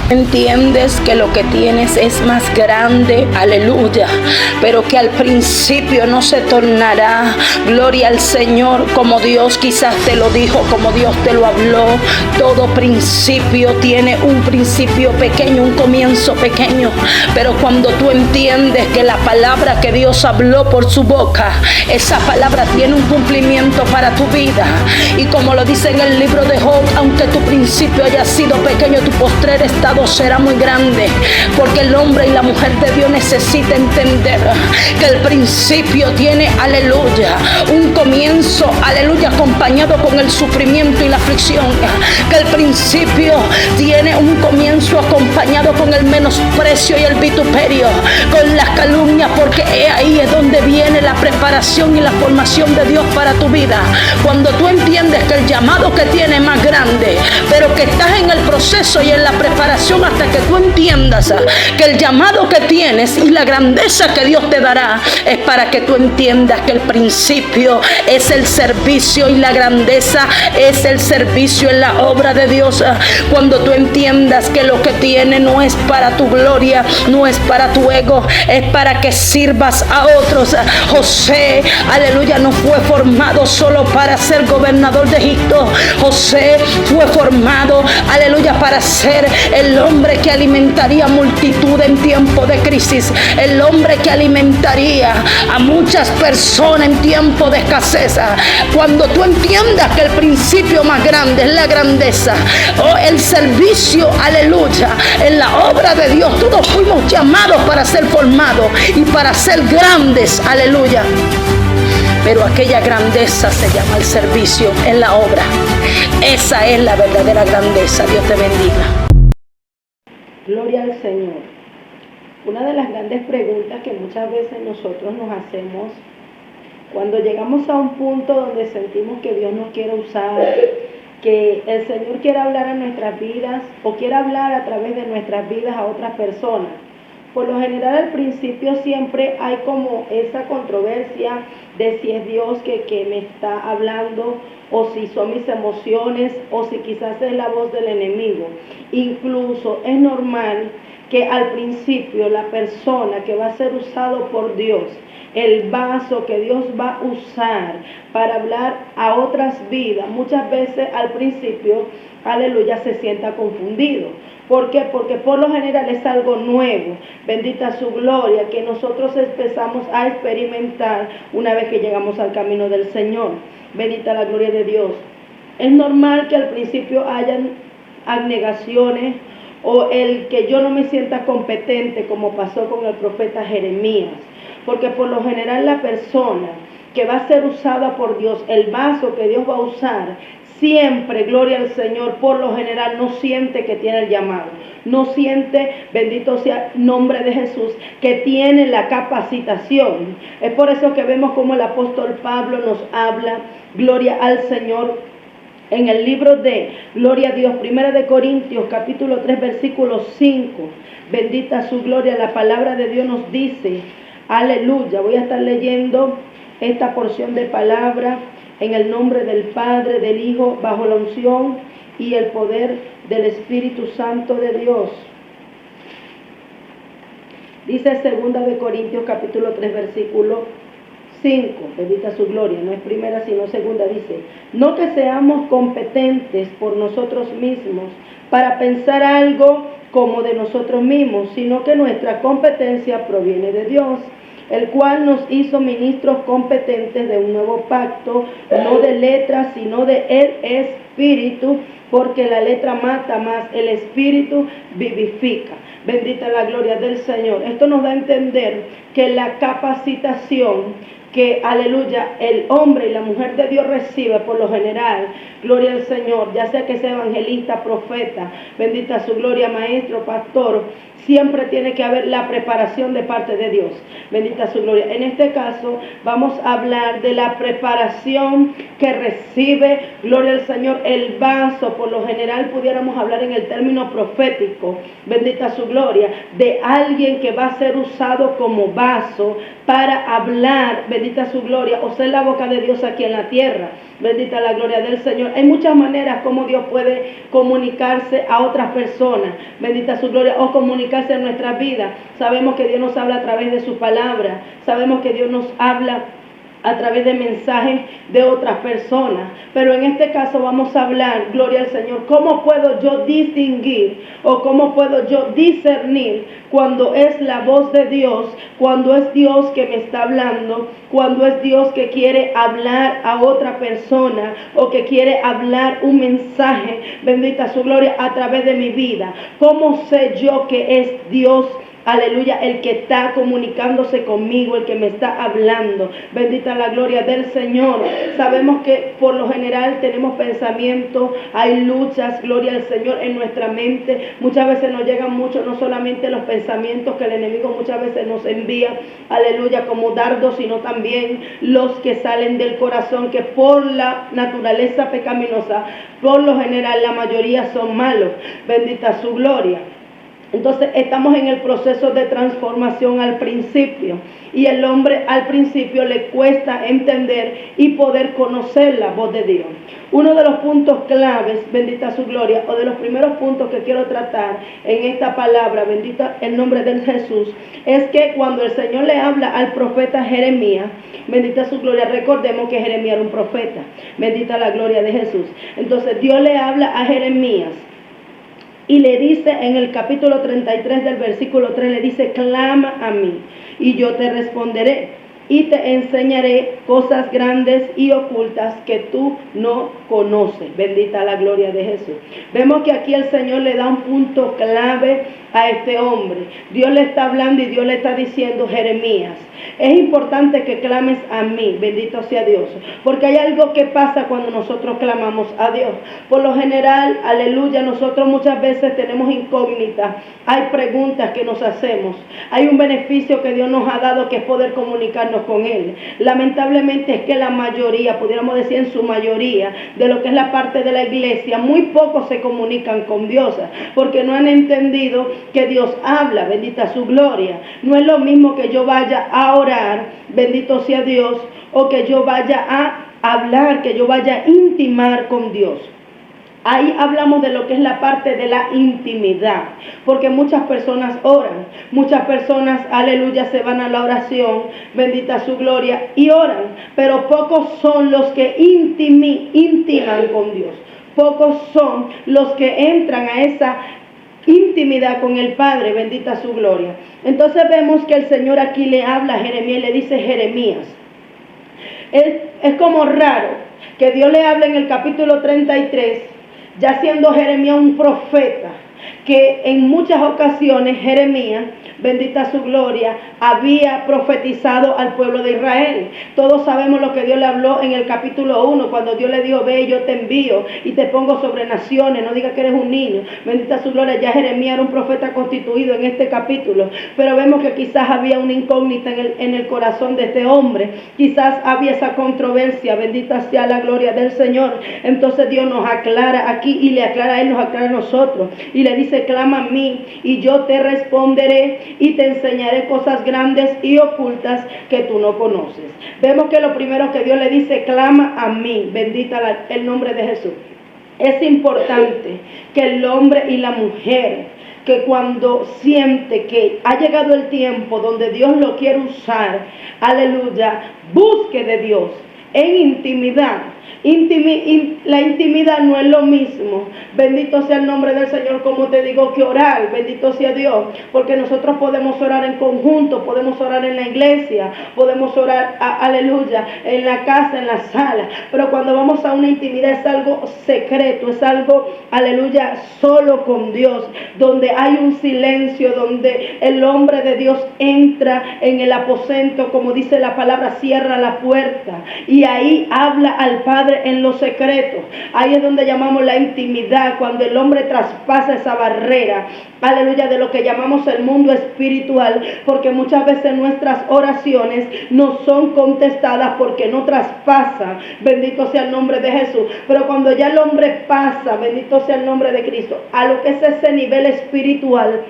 Entiendes que lo que tienes es más grande, aleluya, pero que al principio no se tornará, gloria al Señor, como Dios quizás te lo dijo, como Dios te lo habló. Todo principio tiene un principio pequeño, un comienzo pequeño, pero cuando tú entiendes que la palabra que Dios habló por su boca, esa palabra tiene un cumplimiento para tu vida, y como lo dice en el libro de Job, aunque tu principio haya sido pequeño, tu postrer estado será muy grande, porque el hombre y la mujer de Dios necesita entender que el principio tiene, aleluya, un comienzo, aleluya, acompañado con el sufrimiento y la aflicción, que el principio tiene un comienzo acompañado con el menosprecio y el vituperio, con las calumnias, porque ahí es donde viene la preparación y la formación de Dios para tu vida. Cuando tú entiendes que el llamado que tienes es más grande, pero que estás en el proceso y en la preparación hasta que tú entiendas que el llamado que tienes y la grandeza que Dios te dará es para que tú entiendas que el principio es el servicio y la grandeza es el servicio en la obra de Dios. Cuando tú entiendas que lo que tienes no es para tu gloria, no es para tu ego, es para que sirvas a otros. José, aleluya, no fue formado solo para ser gobernador de Egipto. José fue formado, aleluya, para ser el hombre que alimentaría multitud en tiempo de crisis, el hombre que alimentaría a muchas personas en tiempo de escasez. Cuando tú entiendas que el principio más grande es la grandeza, el servicio, aleluya, en la obra de Dios, todos fuimos llamados para ser formados y para ser grandes, aleluya. Pero aquella grandeza se llama el servicio en la obra. Esa es la verdadera grandeza. Dios te bendiga. Gloria al Señor. Una de las grandes preguntas que muchas veces nosotros nos hacemos cuando llegamos a un punto donde sentimos que Dios nos quiere usar, que el Señor quiere hablar a nuestras vidas o quiere hablar a través de nuestras vidas a otras personas. Por lo general al principio siempre hay como esa controversia de si es Dios que me está hablando, o si son mis emociones, o si quizás es la voz del enemigo. Incluso es normal que al principio la persona que va a ser usado por Dios, el vaso que Dios va a usar para hablar a otras vidas, muchas veces al principio, aleluya, se sienta confundido. ¿Por qué? Porque por lo general es algo nuevo, bendita su gloria, que nosotros empezamos a experimentar una vez que llegamos al camino del Señor. Bendita la gloria de Dios. Es normal que al principio hayan abnegaciones o el que yo no me sienta competente, como pasó con el profeta Jeremías, porque por lo general la persona que va a ser usada por Dios, el vaso que Dios va a usar, siempre, gloria al Señor, por lo general no siente que tiene el llamado, no siente, bendito sea el nombre de Jesús, que tiene la capacitación. Es por eso que vemos como el apóstol Pablo nos habla, gloria al Señor, en el libro de, gloria a Dios, 1 de Corintios, capítulo 3, versículo 5, bendita su gloria, la palabra de Dios nos dice, aleluya, voy a estar leyendo esta porción de palabra en el nombre del Padre, del Hijo, bajo la unción y el poder del Espíritu Santo de Dios. Dice 2 de Corintios capítulo 3 versículo 5, bendita su gloria, no es primera sino segunda, dice, no que seamos competentes por nosotros mismos para pensar algo como de nosotros mismos, sino que nuestra competencia proviene de Dios, el cual nos hizo ministros competentes de un nuevo pacto, no de letras, sino de el Espíritu, porque la letra mata, más el Espíritu vivifica. Bendita la gloria del Señor. Esto nos da a entender que la capacitación que, aleluya, el hombre y la mujer de Dios recibe por lo general, gloria al Señor, ya sea que sea evangelista, profeta, bendita su gloria, maestro, pastor, siempre tiene que haber la preparación de parte de Dios, bendita su gloria. En este caso vamos a hablar de la preparación que recibe, gloria al Señor, el vaso. Por lo general pudiéramos hablar en el término profético, bendita su gloria, de alguien que va a ser usado como vaso para hablar, bendita su gloria, o ser la boca de Dios aquí en la tierra, bendita la gloria del Señor. Señor. Hay muchas maneras como Dios puede comunicarse a otras personas, bendita su gloria, o comunicarse en nuestra vida. Sabemos que Dios nos habla a través de su palabra, sabemos que Dios nos habla a través de mensajes de otras personas, pero en este caso vamos a hablar, gloria al Señor, cómo puedo yo distinguir o cómo puedo yo discernir cuando es la voz de Dios, cuando es Dios que me está hablando, cuando es Dios que quiere hablar a otra persona o que quiere hablar un mensaje, bendita su gloria, a través de mi vida. ¿Cómo sé yo que es Dios? Aleluya, el que está comunicándose conmigo, el que me está hablando. Bendita la gloria del Señor. Sabemos que por lo general tenemos pensamientos, hay luchas, gloria al Señor, en nuestra mente. Muchas veces nos llegan mucho, no solamente los pensamientos que el enemigo muchas veces nos envía, aleluya, como dardos, sino también los que salen del corazón, que por la naturaleza pecaminosa, por lo general la mayoría son malos. Bendita su gloria. Entonces estamos en el proceso de transformación al principio, y el hombre al principio le cuesta entender y poder conocer la voz de Dios. Uno de los puntos claves, bendita su gloria, o de los primeros puntos que quiero tratar en esta palabra, bendita el nombre de Jesús, es que cuando el Señor le habla al profeta Jeremías, bendita su gloria, recordemos que Jeremías era un profeta, bendita la gloria de Jesús. Entonces Dios le habla a Jeremías y le dice en el capítulo 33 del versículo 3, le dice: clama a mí y yo te responderé y te enseñaré cosas grandes y ocultas que tú no conoces. Bendita la gloria de Jesús. Vemos que aquí el Señor le da un punto clave a este hombre. Dios le está hablando y Dios le está diciendo: Jeremías, es importante que clames a mí, bendito sea Dios, porque hay algo que pasa cuando nosotros clamamos a Dios. Por lo general, aleluya, nosotros muchas veces tenemos incógnitas, hay preguntas que nos hacemos, hay un beneficio que Dios nos ha dado, que es poder comunicarnos con Él. Lamentablemente es que la mayoría, pudiéramos decir en su mayoría, de lo que es la parte de la iglesia, muy pocos se comunican con Dios, porque no han entendido que Dios habla, bendita su gloria. No es lo mismo que yo vaya a orar, bendito sea Dios, o que yo vaya a hablar, que yo vaya a intimar con Dios. Ahí hablamos de lo que es la parte de la intimidad, porque muchas personas oran, muchas personas, aleluya, se van a la oración, bendita su gloria, y oran, pero pocos son los que intiman con Dios, pocos son los que entran a esa intimidad con el Padre, bendita su gloria. Entonces vemos que el Señor aquí le habla a Jeremías y le dice: Jeremías. Es como raro que Dios le hable en el capítulo 33, ya siendo Jeremías un profeta, que en muchas ocasiones Jeremías, bendita su gloria, había profetizado al pueblo de Israel. Todos sabemos lo que Dios le habló en el capítulo 1, cuando Dios le dijo: ve, yo te envío y te pongo sobre naciones, no digas que eres un niño. Bendita su gloria. Ya Jeremías era un profeta constituido en este capítulo, pero vemos que quizás había una incógnita en el corazón de este hombre, quizás había esa controversia, bendita sea la gloria del Señor. Entonces Dios nos aclara aquí, y le aclara a Él, nos aclara a nosotros, y le dice: clama a mí y yo te responderé y te enseñaré cosas grandes y ocultas que tú no conoces. Vemos que lo primero que Dios le dice: clama a mí, bendita el nombre de Jesús. Es importante que el hombre y la mujer, que cuando siente que ha llegado el tiempo donde Dios lo quiere usar, aleluya, busque de Dios en intimidad. La intimidad no es lo mismo, bendito sea el nombre del Señor, como te digo, que orar, bendito sea Dios, porque nosotros podemos orar en conjunto, podemos orar en la iglesia, podemos orar, aleluya, en la casa, en la sala, pero cuando vamos a una intimidad es algo secreto, es algo, aleluya, solo con Dios, donde hay un silencio, donde el hombre de Dios entra en el aposento, como dice la palabra, cierra la puerta y ahí habla al Padre en lo secreto. Ahí es donde llamamos la intimidad, cuando el hombre traspasa esa barrera, aleluya, de lo que llamamos el mundo espiritual, porque muchas veces nuestras oraciones no son contestadas porque no traspasan, bendito sea el nombre de Jesús. Pero cuando ya el hombre pasa, bendito sea el nombre de Cristo, a lo que es ese nivel espiritual,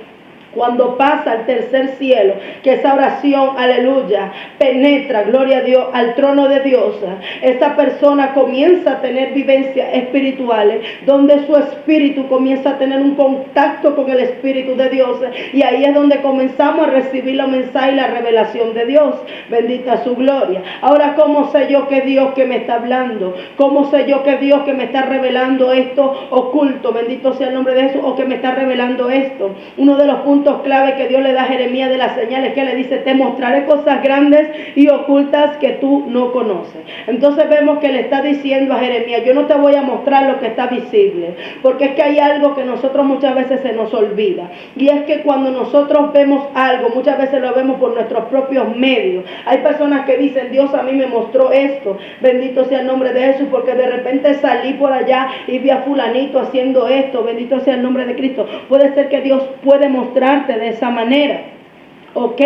Cuando pasa al tercer cielo, que esa oración, aleluya, penetra, gloria a Dios, al trono de Dios, esa persona comienza a tener vivencias espirituales, donde su espíritu comienza a tener un contacto con el Espíritu de Dios, y ahí es donde comenzamos a recibir los mensajes y la revelación de Dios. Bendita su gloria. Ahora, ¿cómo sé yo que Dios que me está hablando? ¿Cómo sé yo que Dios que me está revelando esto oculto? Bendito sea el nombre de Jesús, o que me está revelando esto. Uno de los puntos clave que Dios le da a Jeremías de las señales, que le dice: te mostraré cosas grandes y ocultas que tú no conoces. Entonces vemos que le está diciendo a Jeremías: yo no te voy a mostrar lo que está visible, porque es que hay algo que nosotros muchas veces se nos olvida, y es que cuando nosotros vemos algo, muchas veces lo vemos por nuestros propios medios. Hay personas que dicen: Dios a mí me mostró esto, bendito sea el nombre de Jesús, porque de repente salí por allá y vi a fulanito haciendo esto, bendito sea el nombre de Cristo. Puede ser que Dios puede mostrarte de esa manera. Ok,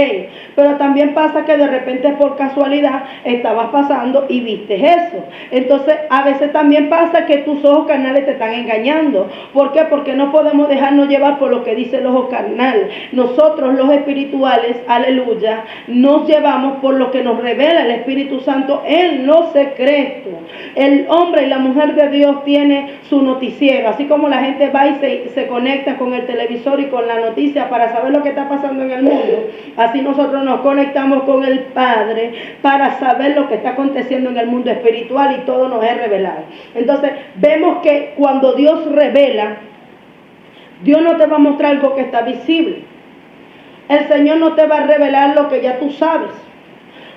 pero también pasa que de repente por casualidad estabas pasando y viste eso. Entonces a veces también pasa que tus ojos carnales te están engañando. ¿Por qué? Porque no podemos dejarnos llevar por lo que dice el ojo carnal. Nosotros los espirituales, aleluya, nos llevamos por lo que nos revela el Espíritu Santo en lo secreto. El hombre y la mujer de Dios tiene su noticiero, así como la gente va y se conecta con el televisor y con la noticia para saber lo que está pasando en el mundo. Así nosotros nos conectamos con el Padre para saber lo que está aconteciendo en el mundo espiritual, y todo nos es revelado. Entonces vemos que cuando Dios revela, Dios no te va a mostrar algo que está visible. El Señor no te va a revelar lo que ya tú sabes.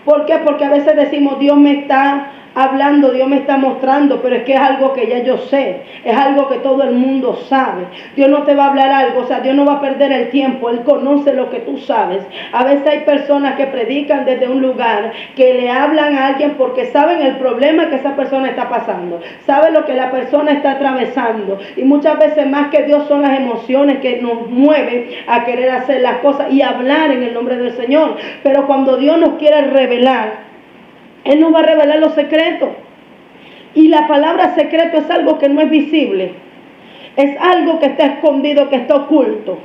¿Por qué? Porque a veces decimos: Dios me está hablando, Dios me está mostrando, pero es que es algo que ya yo sé, es algo que todo el mundo sabe. Dios no te va a hablar algo, o sea, Dios no va a perder el tiempo, Él conoce lo que tú sabes. A veces hay personas que predican desde un lugar, que le hablan a alguien porque saben el problema que esa persona está pasando, saben lo que la persona está atravesando, y muchas veces más que Dios son las emociones que nos mueven a querer hacer las cosas y hablar en el nombre del Señor. Pero cuando Dios nos quiere revelar, Él nos va a revelar los secretos. Y la palabra secreto es algo que no es visible. Es algo que está escondido, que está oculto.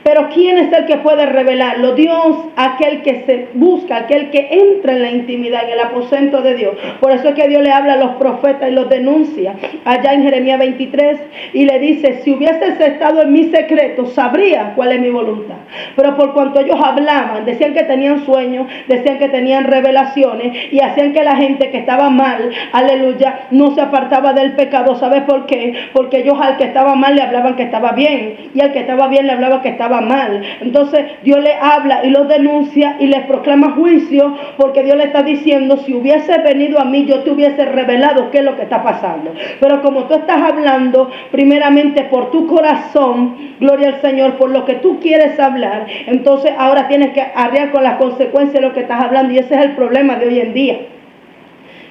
Pero ¿quién es el que puede revelarlo? Dios, aquel que se busca, aquel que entra en la intimidad, en el aposento de Dios. Por eso es que Dios le habla a los profetas y los denuncia allá en Jeremías 23, y le dice: si hubieses estado en mi secreto, sabría cuál es mi voluntad. Pero por cuanto ellos hablaban, decían que tenían sueños, decían que tenían revelaciones, y hacían que la gente que estaba mal, aleluya, no se apartaba del pecado. ¿Sabes por qué? Porque ellos al que estaba mal le hablaban que estaba bien, y al que estaba bien le hablaban que estaba mal. Entonces Dios le habla y los denuncia y les proclama juicio, porque Dios le está diciendo: si hubiese venido a mí, yo te hubiese revelado qué es lo que está pasando. Pero como tú estás hablando primeramente por tu corazón, gloria al Señor, por lo que tú quieres hablar, entonces ahora tienes que arrear con las consecuencias de lo que estás hablando. Y ese es el problema de hoy en día,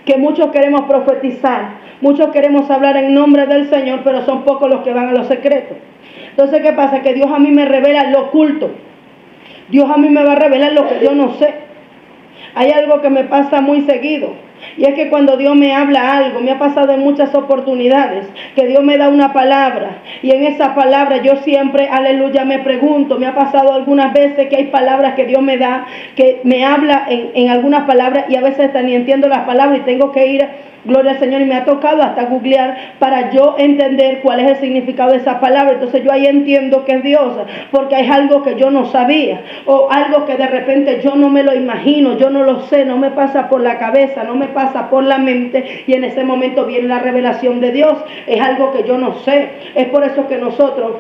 que muchos queremos profetizar, muchos queremos hablar en nombre del Señor, pero son pocos los que van a los secretos. Entonces, ¿qué pasa? Que Dios a mí me revela lo oculto. Dios a mí me va a revelar lo que yo no sé. Hay algo que me pasa muy seguido, y es que cuando Dios me habla algo, me ha pasado en muchas oportunidades, que Dios me da una palabra, y en esa palabra yo siempre, aleluya, me pregunto. Me ha pasado algunas veces que hay palabras que Dios me da, que me habla en algunas palabras, y a veces hasta ni entiendo las palabras y tengo que ir, gloria al Señor, y me ha tocado hasta googlear para yo entender cuál es el significado de esa palabra. Entonces yo ahí entiendo que es Dios, porque hay algo que yo no sabía, o algo que de repente yo no me lo imagino, yo no lo sé, no me pasa por la cabeza, no me pasa por la mente, y en ese momento viene la revelación de Dios. Es algo que yo no sé. Es por eso que nosotros,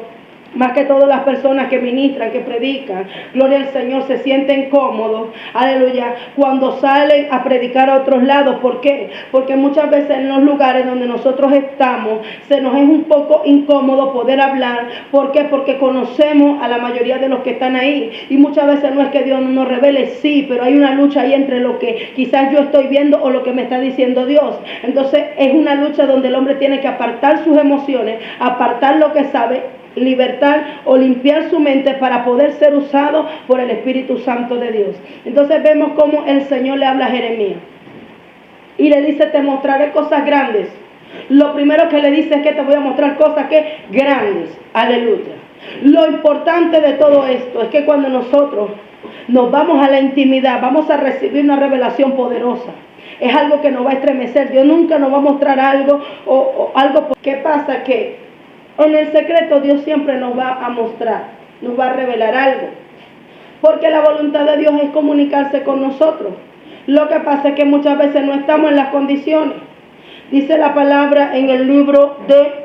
más que todas las personas que ministran, que predican, gloria al Señor, se sienten cómodos, aleluya, cuando salen a predicar a otros lados. ¿Por qué? Porque muchas veces en los lugares donde nosotros estamos, se nos es un poco incómodo poder hablar. ¿Por qué? Porque conocemos a la mayoría de los que están ahí, y muchas veces no es que Dios no nos revele, sí, pero hay una lucha ahí entre lo que quizás yo estoy viendo o lo que me está diciendo Dios. Entonces es una lucha donde el hombre tiene que apartar sus emociones, apartar lo que sabe, libertar o limpiar su mente para poder ser usado por el Espíritu Santo de Dios. Entonces vemos cómo el Señor le habla a Jeremías y le dice: te mostraré cosas grandes. Lo primero que le dice es que te voy a mostrar cosas que grandes, aleluya. Lo importante de todo esto es que cuando nosotros nos vamos a la intimidad, vamos a recibir una revelación poderosa. Es algo que nos va a estremecer. Dios nunca nos va a mostrar algo o algo. ¿Qué pasa? Que en el secreto Dios siempre nos va a mostrar, nos va a revelar algo. Porque la voluntad de Dios es comunicarse con nosotros. Lo que pasa es que muchas veces no estamos en las condiciones. Dice la palabra en el libro de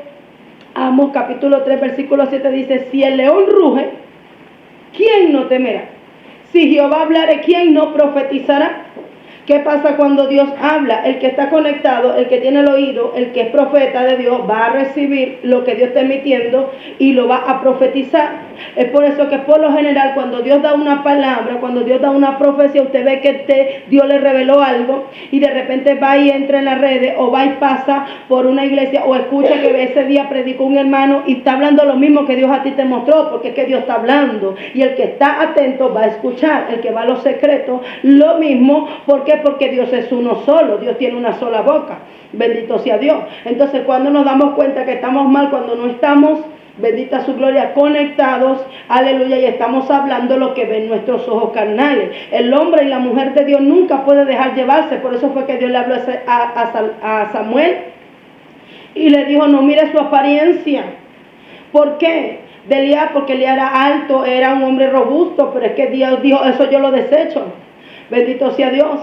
Amós, capítulo 3, versículo 7, dice: si el león ruge, ¿quién no temerá? Si Jehová hablare, ¿quién no profetizará? ¿Qué pasa cuando Dios habla? El que está conectado, el que tiene el oído, el que es profeta de Dios, va a recibir lo que Dios está emitiendo y lo va a profetizar. Es por eso que por lo general cuando Dios da una palabra, cuando Dios da una profecía, usted ve que Dios le reveló algo y de repente va y entra en las redes o va y pasa por una iglesia o escucha que ese día predicó un hermano y está hablando lo mismo que Dios a ti te mostró, porque es que Dios está hablando y el que está atento va a escuchar, el que va a los secretos, lo mismo. ¿Por qué? Porque Dios es uno solo, Dios tiene una sola boca, bendito sea Dios. Entonces cuando nos damos cuenta que estamos mal, cuando no estamos, bendita su gloria, conectados, aleluya, y estamos hablando lo que ven nuestros ojos carnales. El hombre y la mujer de Dios nunca puede dejar llevarse. Por eso fue que Dios le habló a Samuel y le dijo: no mire su apariencia. ¿Por qué? De Elías, porque Elías era alto, era un hombre robusto, pero es que Dios dijo: eso yo lo desecho. Bendito sea Dios.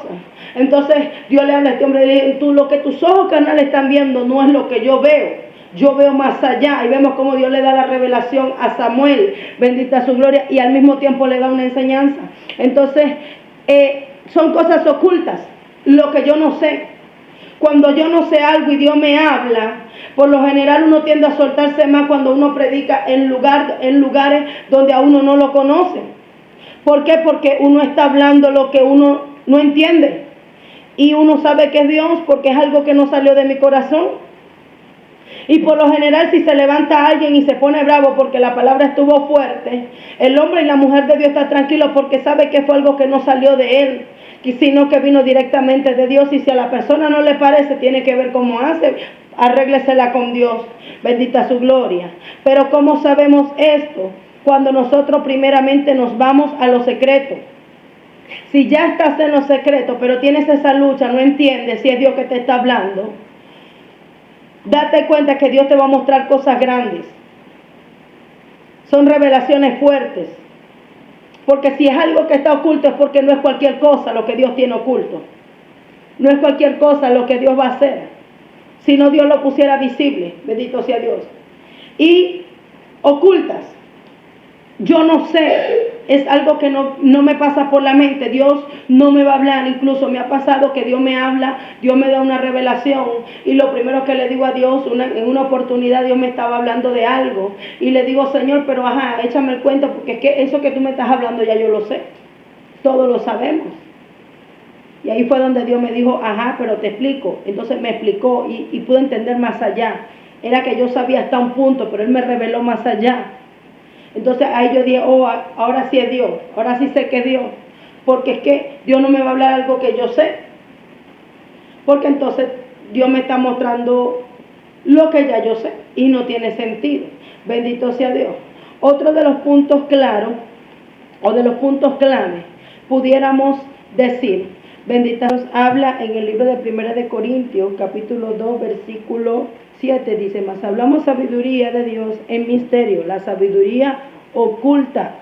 Entonces Dios le habla a este hombre y le dice: lo que tus ojos carnales están viendo no es lo que yo veo. Yo veo más allá. Y vemos cómo Dios le da la revelación a Samuel, bendita su gloria, y al mismo tiempo le da una enseñanza. Entonces son cosas ocultas, lo que yo no sé. Cuando yo no sé algo y Dios me habla, por lo general uno tiende a soltarse más cuando uno predica en lugares donde a uno no lo conocen. ¿Por qué? Porque uno está hablando lo que uno no entiende. Y uno sabe que es Dios porque es algo que no salió de mi corazón. Y por lo general, si se levanta alguien y se pone bravo porque la palabra estuvo fuerte, el hombre y la mujer de Dios está tranquilo porque sabe que fue algo que no salió de él, sino que vino directamente de Dios. Y si a la persona no le parece, tiene que ver cómo hace, arréglesela con Dios, bendita su gloria. Pero ¿cómo sabemos esto? Cuando nosotros primeramente nos vamos a los secretos. Si ya estás en los secretos, pero tienes esa lucha, no entiendes si es Dios que te está hablando, date cuenta que Dios te va a mostrar cosas grandes. Son revelaciones fuertes. Porque si es algo que está oculto, es porque no es cualquier cosa lo que Dios tiene oculto. No es cualquier cosa lo que Dios va a hacer. Si no, Dios lo pusiera visible, bendito sea Dios. Y ocultas. Yo no sé, es algo que no me pasa por la mente. Dios no me va a hablar. Incluso me ha pasado que Dios me habla, Dios me da una revelación y lo primero que le digo a Dios, en una oportunidad Dios me estaba hablando de algo y le digo: Señor, pero échame el cuento, porque es que eso que tú me estás hablando ya yo lo sé, todos lo sabemos. Y ahí fue donde Dios me dijo: pero te explico. Entonces me explicó y pude entender más allá. Era que yo sabía hasta un punto, pero Él me reveló más allá. Entonces ahí yo dije: ahora sí es Dios, ahora sí sé que es Dios, porque es que Dios no me va a hablar algo que yo sé, porque entonces Dios me está mostrando lo que ya yo sé y no tiene sentido, bendito sea Dios. Otro de los puntos claros o de los puntos clave pudiéramos decir, bendita Dios, habla en el libro de 1 de Corintios capítulo 2 versículo 7, dice: mas hablamos sabiduría de Dios en misterio, la sabiduría oculta.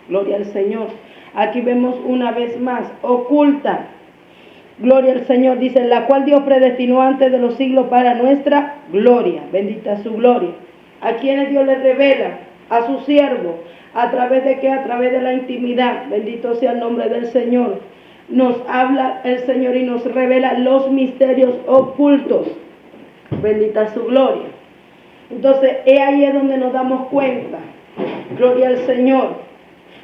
Gloria al Señor. Aquí vemos una vez más, oculta. Gloria al Señor. Dice: la cual Dios predestinó antes de los siglos para nuestra gloria. Bendita su gloria. ¿A quienes Dios le revela? A su siervo. ¿A través de qué? A través de la intimidad. Bendito sea el nombre del Señor. Nos habla el Señor y nos revela los misterios ocultos. Bendita su gloria. Entonces ahí es donde nos damos cuenta, gloria al Señor,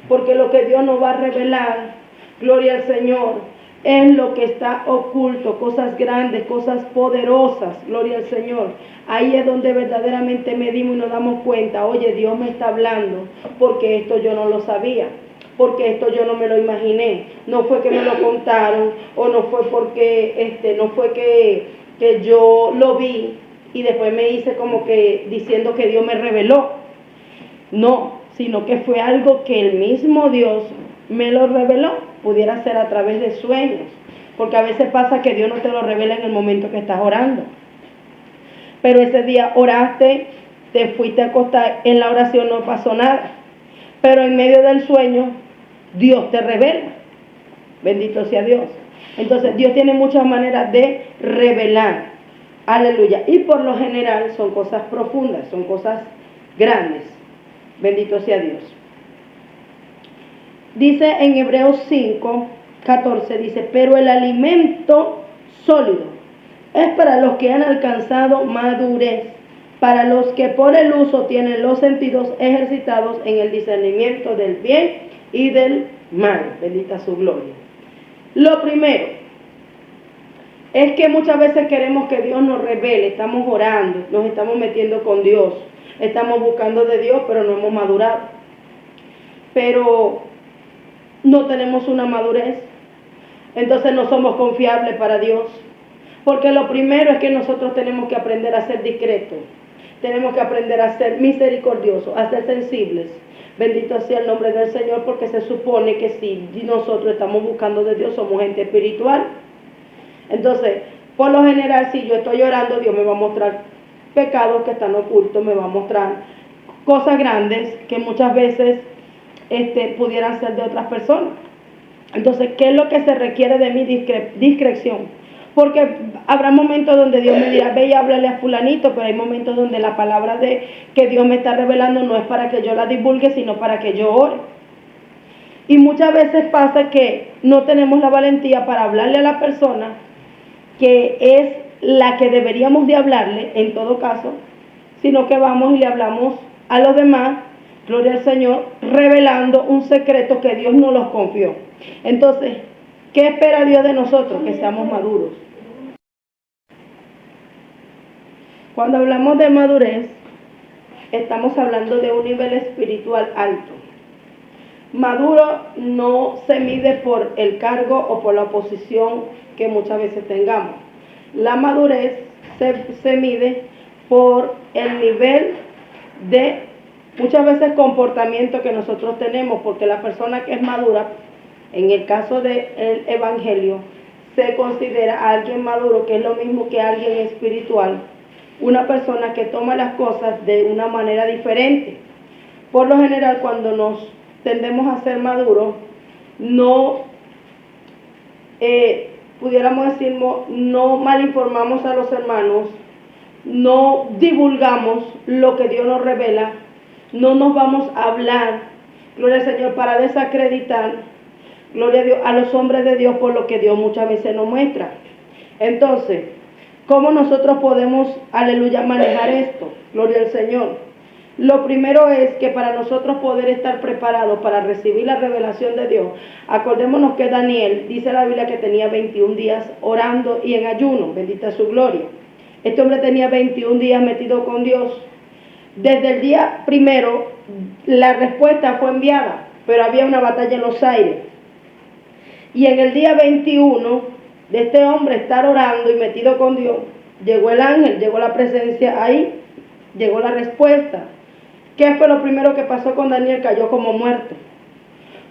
porque lo que Dios nos va a revelar, gloria al Señor, es lo que está oculto, cosas grandes, cosas poderosas, gloria al Señor. Ahí es donde verdaderamente medimos y nos damos cuenta: oye, Dios me está hablando, porque esto yo no lo sabía, porque esto yo no me lo imaginé, no fue que me lo contaron, o no fue porque, no fue que yo lo vi y después me hice como que diciendo que Dios me reveló. No, sino que fue algo que el mismo Dios me lo reveló. Pudiera ser a través de sueños, porque a veces pasa que Dios no te lo revela en el momento que estás orando. Pero ese día oraste, te fuiste a acostar, en la oración no pasó nada. Pero en medio del sueño, Dios te revela. Bendito sea Dios. Entonces, Dios tiene muchas maneras de revelar. Aleluya. Y por lo general son cosas profundas, son cosas grandes. Bendito sea Dios. Dice en Hebreos 5:14, dice, pero el alimento sólido es para los que han alcanzado madurez, para los que por el uso tienen los sentidos ejercitados en el discernimiento del bien y del mal. Bendita su gloria. Lo primero es que muchas veces queremos que Dios nos revele, estamos orando, nos estamos metiendo con Dios, estamos buscando de Dios, pero no hemos madurado. Pero no tenemos una madurez, entonces no somos confiables para Dios. Porque lo primero es que nosotros tenemos que aprender a ser discretos, tenemos que aprender a ser misericordiosos, a ser sensibles. Bendito sea el nombre del Señor, porque se supone que si nosotros estamos buscando de Dios, somos gente espiritual. Entonces, por lo general, si yo estoy orando, Dios me va a mostrar pecados que están ocultos, me va a mostrar cosas grandes que muchas veces pudieran ser de otras personas. Entonces, ¿qué es lo que se requiere de mi discreción? Porque habrá momentos donde Dios me dirá, ve y háblale a fulanito, pero hay momentos donde la palabra que Dios me está revelando no es para que yo la divulgue, sino para que yo ore. Y muchas veces pasa que no tenemos la valentía para hablarle a la persona que es la que deberíamos de hablarle, en todo caso, sino que vamos y le hablamos a los demás, gloria al Señor, revelando un secreto que Dios nos los confió. Entonces, ¿qué espera Dios de nosotros? Que seamos maduros. Cuando hablamos de madurez, estamos hablando de un nivel espiritual alto. Maduro no se mide por el cargo o por la posición que muchas veces tengamos. La madurez se mide por el nivel de, muchas veces, comportamiento que nosotros tenemos, porque la persona que es madura, en el caso del evangelio, se considera a alguien maduro, que es lo mismo que alguien espiritual, una persona que toma las cosas de una manera diferente. Por lo general, cuando nos tendemos a ser maduros, no, pudiéramos decir, no malinformamos a los hermanos, no divulgamos lo que Dios nos revela, no nos vamos a hablar, gloria al Señor, para desacreditar, gloria a Dios, a los hombres de Dios por lo que Dios muchas veces nos muestra. Entonces, ¿cómo nosotros podemos, aleluya, manejar esto? Gloria al Señor. Lo primero es que para nosotros poder estar preparados para recibir la revelación de Dios, acordémonos que Daniel, dice la Biblia, que tenía 21 días orando y en ayuno, bendita su gloria. Este hombre tenía 21 días metido con Dios. Desde el día primero, la respuesta fue enviada, pero había una batalla en los aires. Y en el día 21 de este hombre estar orando y metido con Dios, llegó el ángel, llegó la presencia ahí, llegó la respuesta. ¿Qué fue lo primero que pasó con Daniel? Cayó como muerto.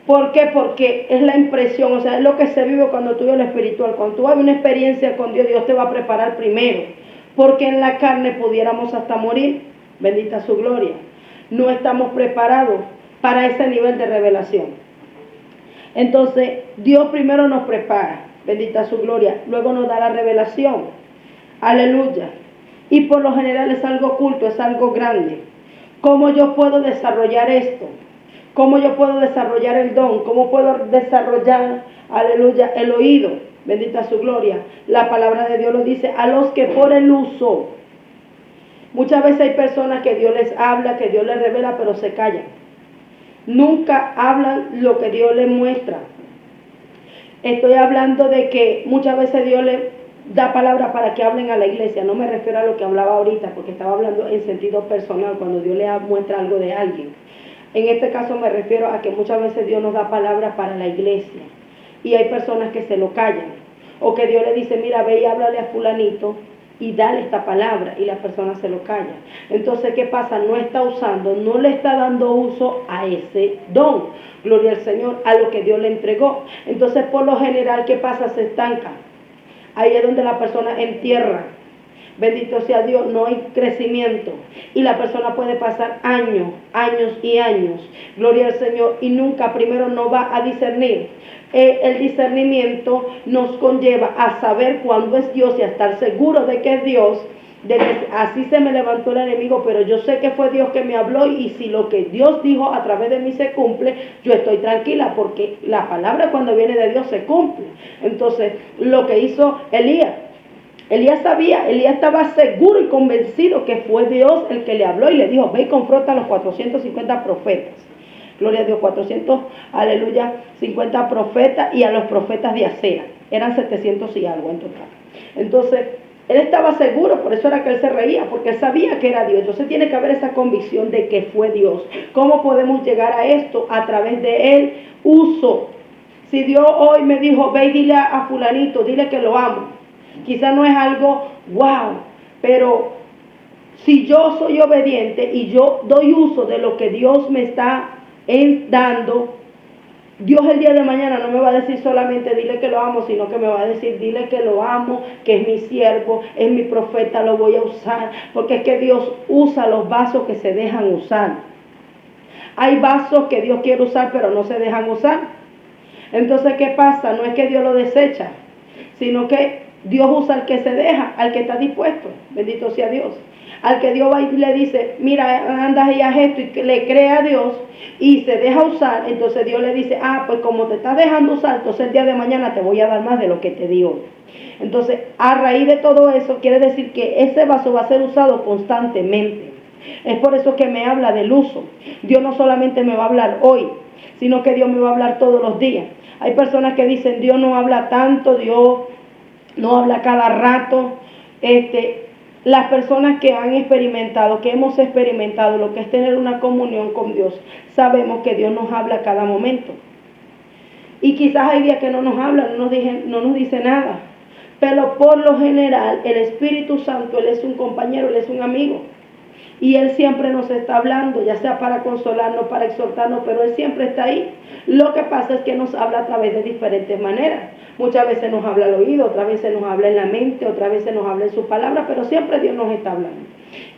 ¿Por qué? Porque es la impresión, o sea, es lo que se vive cuando tú vives lo espiritual. Cuando tú hay una experiencia con Dios, Dios te va a preparar primero. Porque en la carne pudiéramos hasta morir. Bendita su gloria. No estamos preparados para ese nivel de revelación. Entonces, Dios primero nos prepara. Bendita su gloria. Luego nos da la revelación. Aleluya. Y por lo general es algo oculto, es algo grande. ¿Cómo yo puedo desarrollar esto? ¿Cómo yo puedo desarrollar el don? ¿Cómo puedo desarrollar, aleluya, el oído? Bendita su gloria. La palabra de Dios lo dice, a los que por el uso. Muchas veces hay personas que Dios les habla, que Dios les revela, pero se callan. Nunca hablan lo que Dios les muestra. Estoy hablando de que muchas veces Dios les da palabra para que hablen a la iglesia. No me refiero a lo que hablaba ahorita, porque estaba hablando en sentido personal, cuando Dios le muestra algo de alguien. En este caso me refiero a que muchas veces Dios nos da palabra para la iglesia, y hay personas que se lo callan, o que Dios le dice, mira, ve y háblale a fulanito, y dale esta palabra, y la persona se lo calla. Entonces, ¿qué pasa? No está usando, no le está dando uso a ese don, gloria al Señor, a lo que Dios le entregó. Entonces, por lo general, ¿qué pasa? Se estanca. Ahí es donde la persona entierra. Bendito sea Dios, no hay crecimiento. Y la persona puede pasar años, años y años, gloria al Señor, y nunca, primero, no va a discernir. El discernimiento nos conlleva a saber cuándo es Dios y a estar seguro de que es Dios. De que así se me levantó el enemigo, pero yo sé que fue Dios que me habló, y si lo que Dios dijo a través de mí se cumple, yo estoy tranquila, porque la palabra cuando viene de Dios se cumple. Entonces, lo que hizo Elías sabía, Elías estaba seguro y convencido que fue Dios el que le habló y le dijo: ve y confronta a los 450 profetas. Gloria a Dios, 400, aleluya, 50 profetas, y a los profetas de Acera. Eran 700 y algo en total. Entonces, él estaba seguro, por eso era que él se reía, porque él sabía que era Dios. Entonces tiene que haber esa convicción de que fue Dios. ¿Cómo podemos llegar a esto? A través de él uso. Si Dios hoy me dijo: ve y dile a fulanito, dile que lo amo. Quizá no es algo wow, pero si yo soy obediente y yo doy uso de lo que Dios me está dando, Dios el día de mañana no me va a decir solamente dile que lo amo, sino que me va a decir dile que lo amo, que es mi siervo, es mi profeta, lo voy a usar, porque es que Dios usa los vasos que se dejan usar. Hay vasos que Dios quiere usar pero no se dejan usar. Entonces, ¿qué pasa? No es que Dios lo desecha, sino que Dios usa al que se deja, al que está dispuesto. Bendito sea Dios. Al que Dios va y le dice: mira, andas y haz esto, y que le cree a Dios y se deja usar. Entonces Dios le dice: pues como te estás dejando usar, entonces el día de mañana te voy a dar más de lo que te di hoy. Entonces, a raíz de todo eso, quiere decir que ese vaso va a ser usado constantemente. Es por eso que me habla del uso. Dios no solamente me va a hablar hoy, sino que Dios me va a hablar todos los días. Hay personas que dicen: Dios no habla tanto, Dios no habla cada rato. Las personas que han experimentado, que hemos experimentado lo que es tener una comunión con Dios, sabemos que Dios nos habla a cada momento. Y quizás hay días que no nos habla, no nos dice nada. Pero por lo general, el Espíritu Santo, Él es un compañero, Él es un amigo. Y Él siempre nos está hablando, ya sea para consolarnos, para exhortarnos, pero Él siempre está ahí. Lo que pasa es que nos habla a través de diferentes maneras. Muchas veces nos habla al oído, otras veces nos habla en la mente, otras veces nos habla en sus palabras, pero siempre Dios nos está hablando.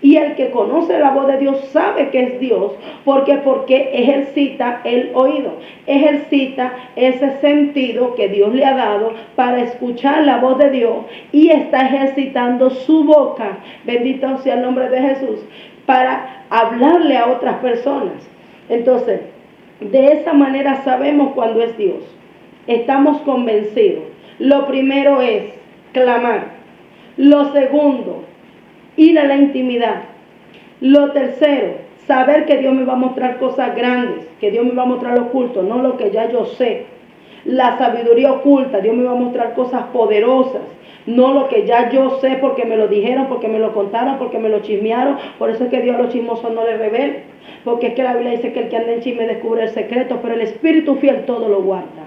Y el que conoce la voz de Dios sabe que es Dios. ¿Por qué? Porque ejercita el oído, ejercita ese sentido que Dios le ha dado para escuchar la voz de Dios, y está ejercitando su boca, bendito sea el nombre de Jesús, para hablarle a otras personas. Entonces, de esa manera sabemos cuando es Dios. Estamos convencidos. Lo primero es clamar. Lo segundo, ir a la intimidad. Lo tercero, saber que Dios me va a mostrar cosas grandes, que Dios me va a mostrar lo oculto, no lo que ya yo sé. La sabiduría oculta, Dios me va a mostrar cosas poderosas, no lo que ya yo sé porque me lo dijeron, porque me lo contaron, porque me lo chismearon. Por eso es que Dios a los chismosos no le revela, porque es que la Biblia dice que el que anda en chisme descubre el secreto, pero el Espíritu fiel todo lo guarda.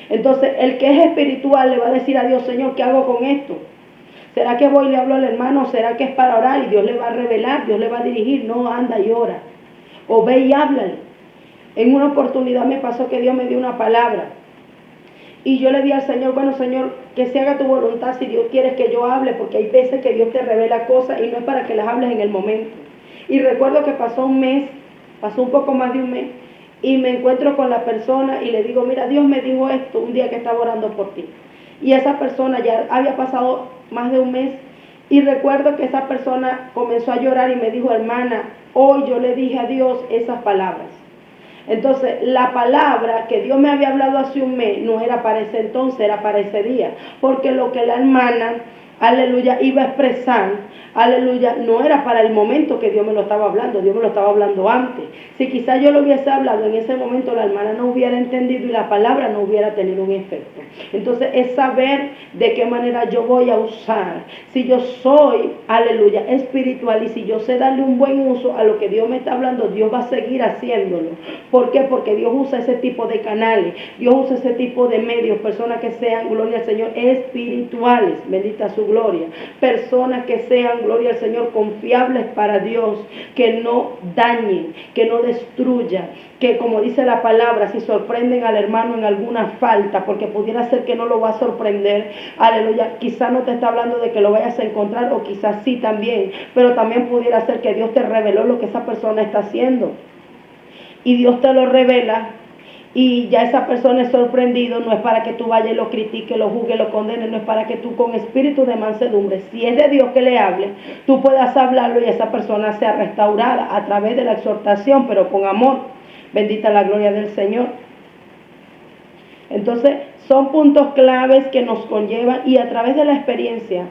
Entonces, el que es espiritual le va a decir a Dios: Señor, ¿qué hago con esto? ¿Será que voy y le hablo al hermano? ¿Será que es para orar? Y Dios le va a revelar, Dios le va a dirigir. No, anda y ora. O ve y háblale. En una oportunidad me pasó que Dios me dio una palabra. Y yo le di al Señor: bueno, Señor, que se haga tu voluntad si Dios quiere que yo hable, porque hay veces que Dios te revela cosas y no es para que las hables en el momento. Y recuerdo que pasó un mes, pasó un poco más de un mes, y me encuentro con la persona y le digo: mira, Dios me dijo esto un día que estaba orando por ti. Y esa persona ya había pasado más de un mes, y recuerdo que esa persona comenzó a llorar y me dijo: hermana, hoy yo le dije a Dios esas palabras. Entonces, la palabra que Dios me había hablado hace un mes no era para ese entonces, era para ese día, porque lo que la hermana, aleluya, iba a expresar, aleluya, no era para el momento que Dios me lo estaba hablando, Dios me lo estaba hablando antes. Si quizás yo lo hubiese hablado en ese momento, la hermana no hubiera entendido y la palabra no hubiera tenido un efecto. Entonces, es saber de qué manera yo voy a usar. Si yo soy, aleluya, espiritual, y si yo sé darle un buen uso a lo que Dios me está hablando, Dios va a seguir haciéndolo. ¿Por qué? Porque Dios usa ese tipo de canales, Dios usa ese tipo de medios, personas que sean, gloria al Señor, espirituales, bendita su gloria. Personas que sean, gloria al Señor, confiables para Dios, que no dañen, que no destruyan, que como dice la palabra, si sorprenden al hermano en alguna falta, porque pudiera ser que no lo va a sorprender, aleluya, quizás no te está hablando de que lo vayas a encontrar, o quizás sí también, pero también pudiera ser que Dios te reveló lo que esa persona está haciendo, y Dios te lo revela, y ya esa persona es sorprendido. No es para que tú vayas y lo critiques, lo juzgues, lo condenes, no es para que tú con espíritu de mansedumbre, si es de Dios que le hable, tú puedas hablarlo y esa persona sea restaurada a través de la exhortación, pero con amor. Bendita la gloria del Señor. Entonces, son puntos claves que nos conllevan, y a través de la experiencia,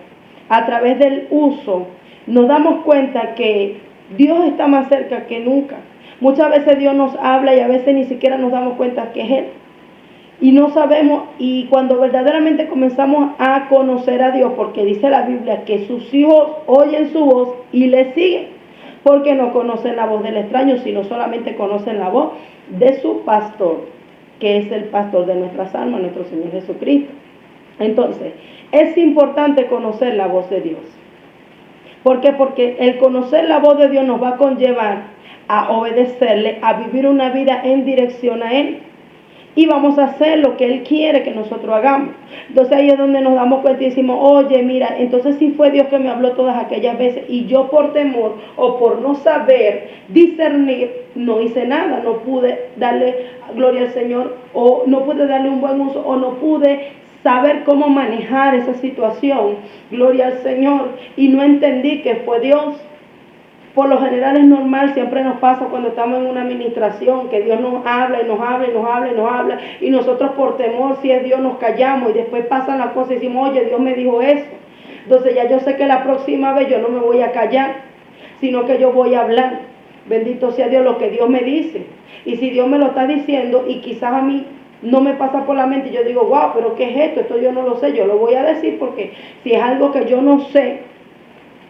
a través del uso, nos damos cuenta que Dios está más cerca que nunca. Muchas veces Dios nos habla y a veces ni siquiera nos damos cuenta que es Él. Y no sabemos, y cuando verdaderamente comenzamos a conocer a Dios, porque dice la Biblia que sus hijos oyen su voz y le siguen, porque no conocen la voz del extraño, sino solamente conocen la voz de su pastor, que es el pastor de nuestras almas, nuestro Señor Jesucristo. Entonces, es importante conocer la voz de Dios. ¿Por qué? Porque el conocer la voz de Dios nos va a conllevar a obedecerle, a vivir una vida en dirección a Él. Y vamos a hacer lo que Él quiere que nosotros hagamos. Entonces ahí es donde nos damos cuenta y decimos, oye, mira, entonces sí fue Dios que me habló todas aquellas veces, y yo por temor o por no saber discernir, no hice nada, no pude darle gloria al Señor, o no pude darle un buen uso, o no pude saber cómo manejar esa situación, gloria al Señor, y no entendí que fue Dios. Por lo general es normal, siempre nos pasa cuando estamos en una administración, que Dios nos habla y nos habla y nos habla y nos habla, y nosotros por temor, si es Dios, nos callamos, y después pasan las cosas y decimos, oye, Dios me dijo eso. Entonces ya yo sé que la próxima vez yo no me voy a callar, sino que yo voy a hablar. Bendito sea Dios, lo que Dios me dice. Y si Dios me lo está diciendo y quizás a mí no me pasa por la mente, y yo digo, wow, pero ¿qué es esto? Esto yo no lo sé, yo lo voy a decir, porque si es algo que yo no sé,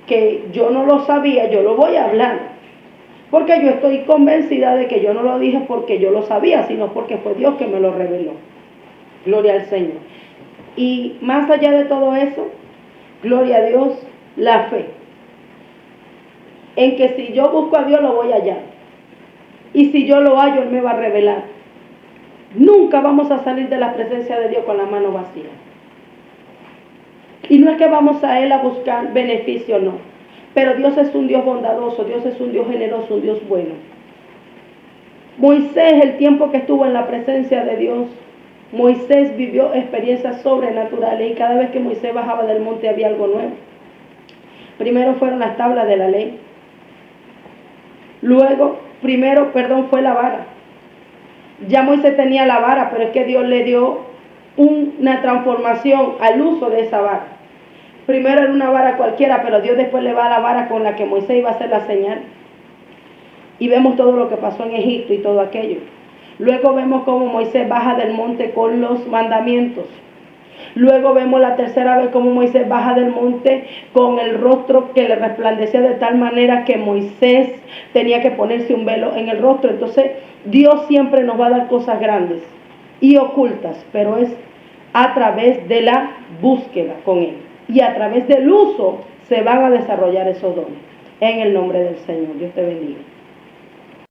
que yo no lo sabía, yo lo voy a hablar, porque yo estoy convencida de que yo no lo dije porque yo lo sabía, sino porque fue Dios que me lo reveló. Gloria al Señor. Y más allá de todo eso, gloria a Dios, la fe, en que si yo busco a Dios lo voy a hallar, y si yo lo hallo, Él me va a revelar. Nunca vamos a salir de la presencia de Dios con la mano vacía. Y no es que vamos a Él a buscar beneficio, no. Pero Dios es un Dios bondadoso, Dios es un Dios generoso, un Dios bueno. Moisés, el tiempo que estuvo en la presencia de Dios, Moisés vivió experiencias sobrenaturales, y cada vez que Moisés bajaba del monte había algo nuevo. Primero fueron las tablas de la ley. Primero fue la vara. Ya Moisés tenía la vara, pero es que Dios le dio una transformación al uso de esa vara. Primero era una vara cualquiera, pero Dios después le va a la vara con la que Moisés iba a hacer la señal. Y vemos todo lo que pasó en Egipto y todo aquello. Luego vemos cómo Moisés baja del monte con los mandamientos. Luego vemos la tercera vez cómo Moisés baja del monte con el rostro que le resplandecía de tal manera que Moisés tenía que ponerse un velo en el rostro. Entonces Dios siempre nos va a dar cosas grandes y ocultas, pero es a través de la búsqueda con Él. Y a través del uso se van a desarrollar esos dones. En el nombre del Señor. Dios te bendiga.